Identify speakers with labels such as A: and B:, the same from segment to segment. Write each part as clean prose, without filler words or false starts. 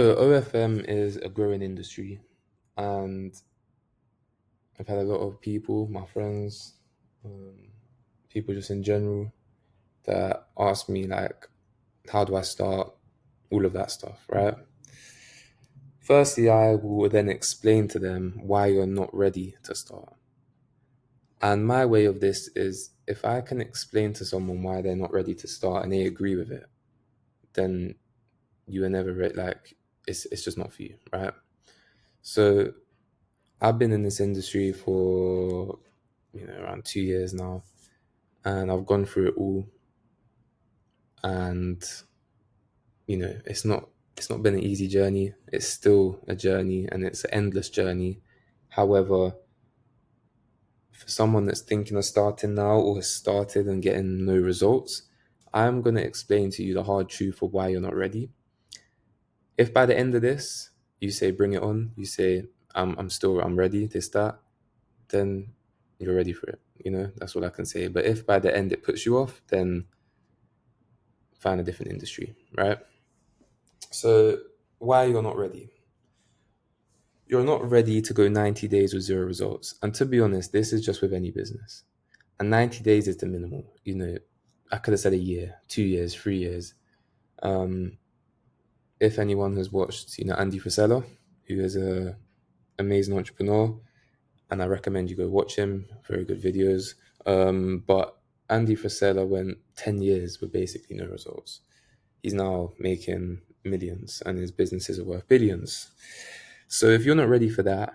A: So OFM is a growing industry, and I've had a lot of people, my friends, um, people just in general, that ask me like, how do I start? All of that stuff, right? Firstly, I will then explain to them why you're not ready to start. And my way of this is if I can explain to someone why they're not ready to start and they agree with it, then you are never ready. Like, it's just not for you, right? So I've been in this industry for around 2 years now, and I've gone through it all. And it's not been an easy journey. It's still a journey, and it's an endless journey. However, for someone that's thinking of starting now or has started and getting no results, I'm gonna explain to you the hard truth of why you're not ready. If by the end of this you say bring it on, you say I'm ready, this that, then you're ready for it. That's what I can say. But if by the end it puts you off, then find a different industry, right? So why you're not ready? You're not ready to go 90 days with zero results. And to be honest, this is just with any business. And 90 days is the minimal. I could have said a year, 2 years, 3 years. Um, if anyone has watched, Andy Frisella, who is a amazing entrepreneur, and I recommend you go watch him. Very good videos. But Andy Frisella went 10 years with basically no results. He's now making millions, and his businesses are worth billions. So if you're not ready for that,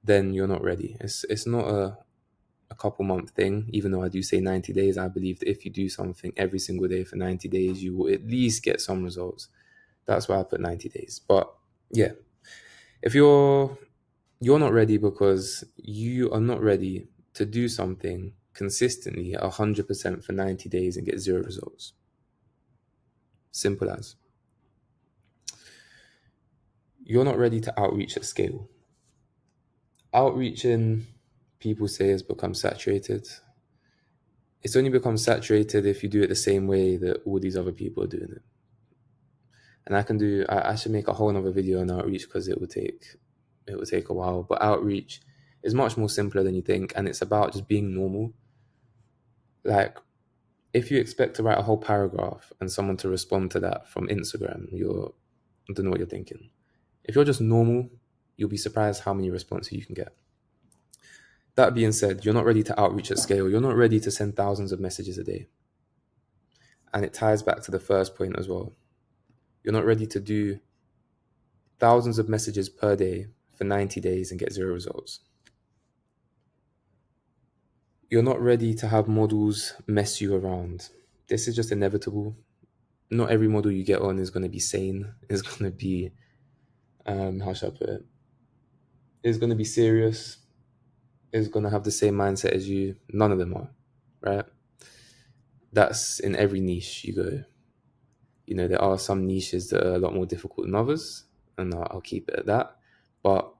A: then you're not ready. It's not a couple month thing. Even though I do say 90 days, I believe that if you do something every single day for 90 days, you will at least get some results. That's why I put 90 days. But yeah, if you're not ready because you are not ready to do something consistently 100% for 90 days and get zero results. Simple as. You're not ready to outreach at scale. Outreaching, people say, has become saturated. It's only become saturated if you do it the same way that all these other people are doing it. And I should make a whole other video on outreach because it would take a while. But outreach is much more simpler than you think, and it's about just being normal. Like, if you expect to write a whole paragraph and someone to respond to that from Instagram, I don't know what you're thinking. If you're just normal, you'll be surprised how many responses you can get. That being said, you're not ready to outreach at scale. You're not ready to send thousands of messages a day. And it ties back to the first point as well. You're not ready to do thousands of messages per day for 90 days and get zero results. You're not ready to have models mess you around. This is just inevitable. Not every model you get on is going to be sane, is going to be, how should I put it? Is going to be serious, is going to have the same mindset as you. None of them are, right? That's in every niche you go. There are some niches that are a lot more difficult than others, and I'll keep it at that. But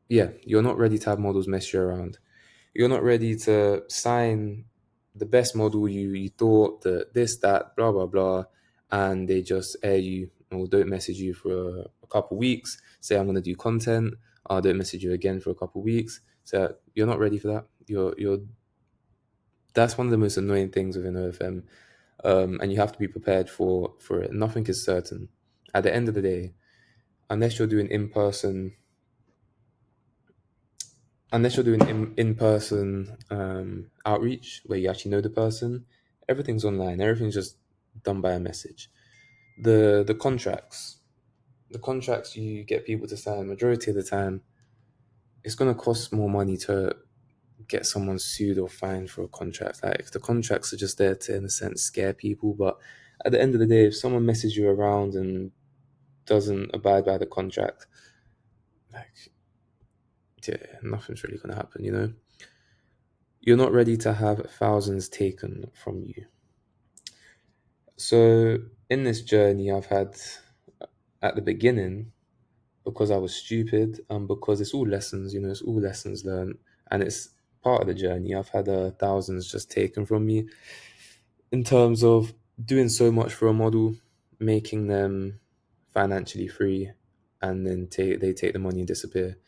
A: yeah, you're not ready to have models mess you around. You're not ready to sign the best model you thought that this, that, blah, blah, blah, and they just air you or don't message you for a couple weeks, say, I'm going to do content, or don't message you again for a couple weeks. So you're not ready for that. That's one of the most annoying things within OFM. And you have to be prepared for it. Nothing is certain. At the end of the day, unless you're doing in-person outreach where you actually know the person, everything's online. Everything's just done by a message. The contracts you get people to sign, majority of the time, it's going to cost more money to get someone sued or fined for a contract. Like, the contracts are just there to, in a sense, scare people. But at the end of the day, if someone messes you around and doesn't abide by the contract, like, yeah, nothing's really going to happen. You're not ready to have thousands taken from you. So in this journey I've had at the beginning, because I was stupid and because it's all lessons, it's all lessons learned, and it's part of the journey. I've had thousands just taken from me in terms of doing so much for a model, making them financially free, and then they take the money and disappear.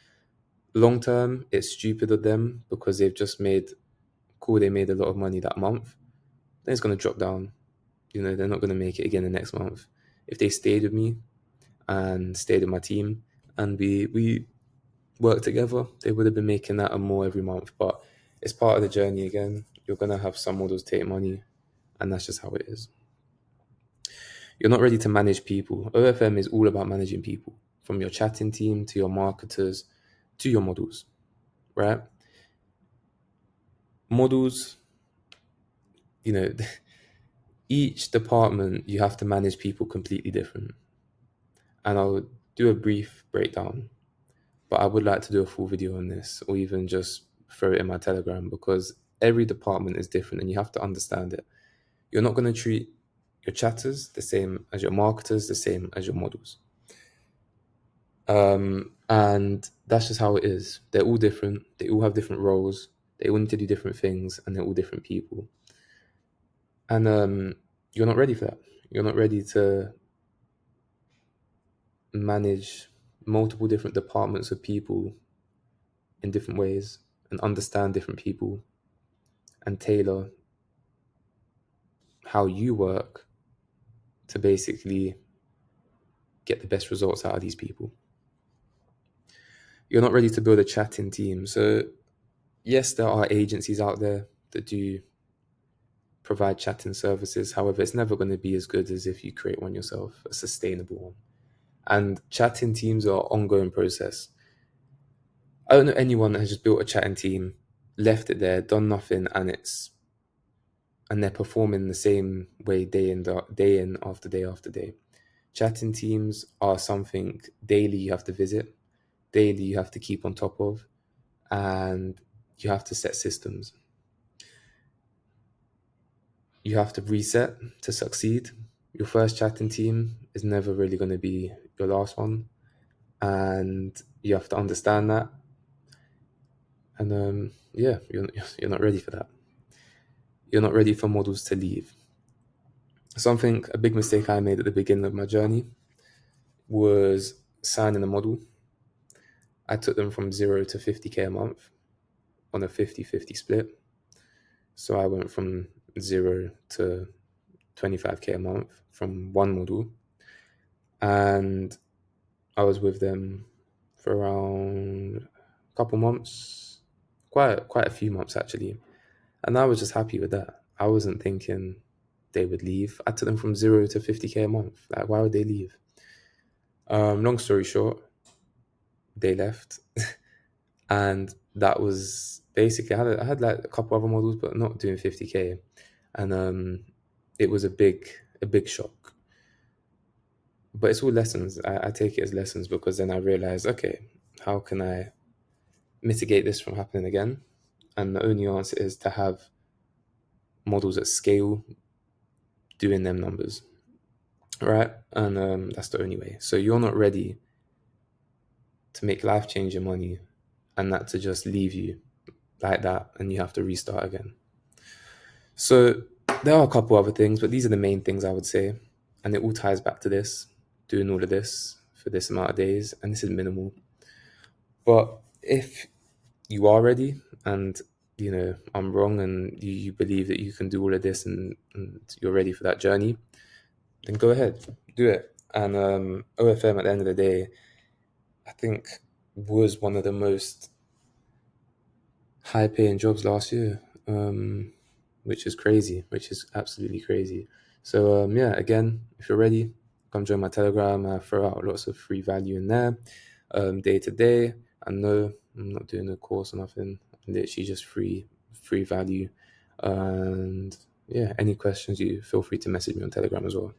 A: Long term, it's stupid of them because they've just made cool. They made a lot of money that month. Then it's gonna drop down. They're not gonna make it again the next month. If they stayed with me and stayed with my team and we worked together, they would have been making that and more every month. But it's part of the journey again. You're gonna have some models take money, and that's just how it is. You're not ready to manage people. OFM is all about managing people, from your chatting team to your marketers to your models, right? Models, you know, each department you have to manage people completely different. And I'll do a brief breakdown, but I would like to do a full video on this or even just throw it in my Telegram because every department is different and you have to understand it. You're not going to treat your chatters the same as your marketers, the same as your models. And that's just how it is. They're all different. They all have different roles. They all need to do different things, and they're all different people. And you're not ready for that. You're not ready to manage multiple different departments of people in different ways and understand different people and tailor how you work to basically get the best results out of these people. You're not ready to build a chatting team. So yes, there are agencies out there that do provide chatting services. However, it's never going to be as good as if you create one yourself, a sustainable one. And chatting teams are an ongoing process. I don't know anyone that has just built a chatting team, left it there, done nothing, and they're performing the same way day in after day after day. Chatting teams are something daily you have to visit, daily you have to keep on top of, and you have to set systems. You have to reset to succeed. Your first chatting team is never really going to be your last one, and you have to understand that. And yeah, you're not ready for that. You're not ready for models to leave. A big mistake I made at the beginning of my journey was signing a model. I took them from 0 to 50K a month on a 50-50 split. So I went from 0 to 25K a month from one model. And I was with them for around a couple months, quite a few months actually. And I was just happy with that. I wasn't thinking they would leave. I took them from 0 to 50K a month. Like, why would they leave? Long story short, they left. And that was basically, I had like a couple other models, but not doing 50K. And it was a big shock. But it's all lessons. I take it as lessons because then I realized, okay, how can I mitigate this from happening again? And the only answer is to have models at scale doing them numbers, right? And that's the only way. So you're not ready to make life-changing money and that to just leave you like that and you have to restart again. So there are a couple other things, but these are the main things I would say. And it all ties back to this, doing all of this for this amount of days, and this is minimal. But if you are ready and I'm wrong and you believe that you can do all of this and you're ready for that journey, then go ahead, do it. And OFM at the end of the day, I think was one of the most high paying jobs last year, which is absolutely crazy. So yeah, again, if you're ready, come join my Telegram. I throw out lots of free value in there, day to day. I know I'm not doing a course or nothing. Literally just free value. And yeah, any questions, you feel free to message me on Telegram as well.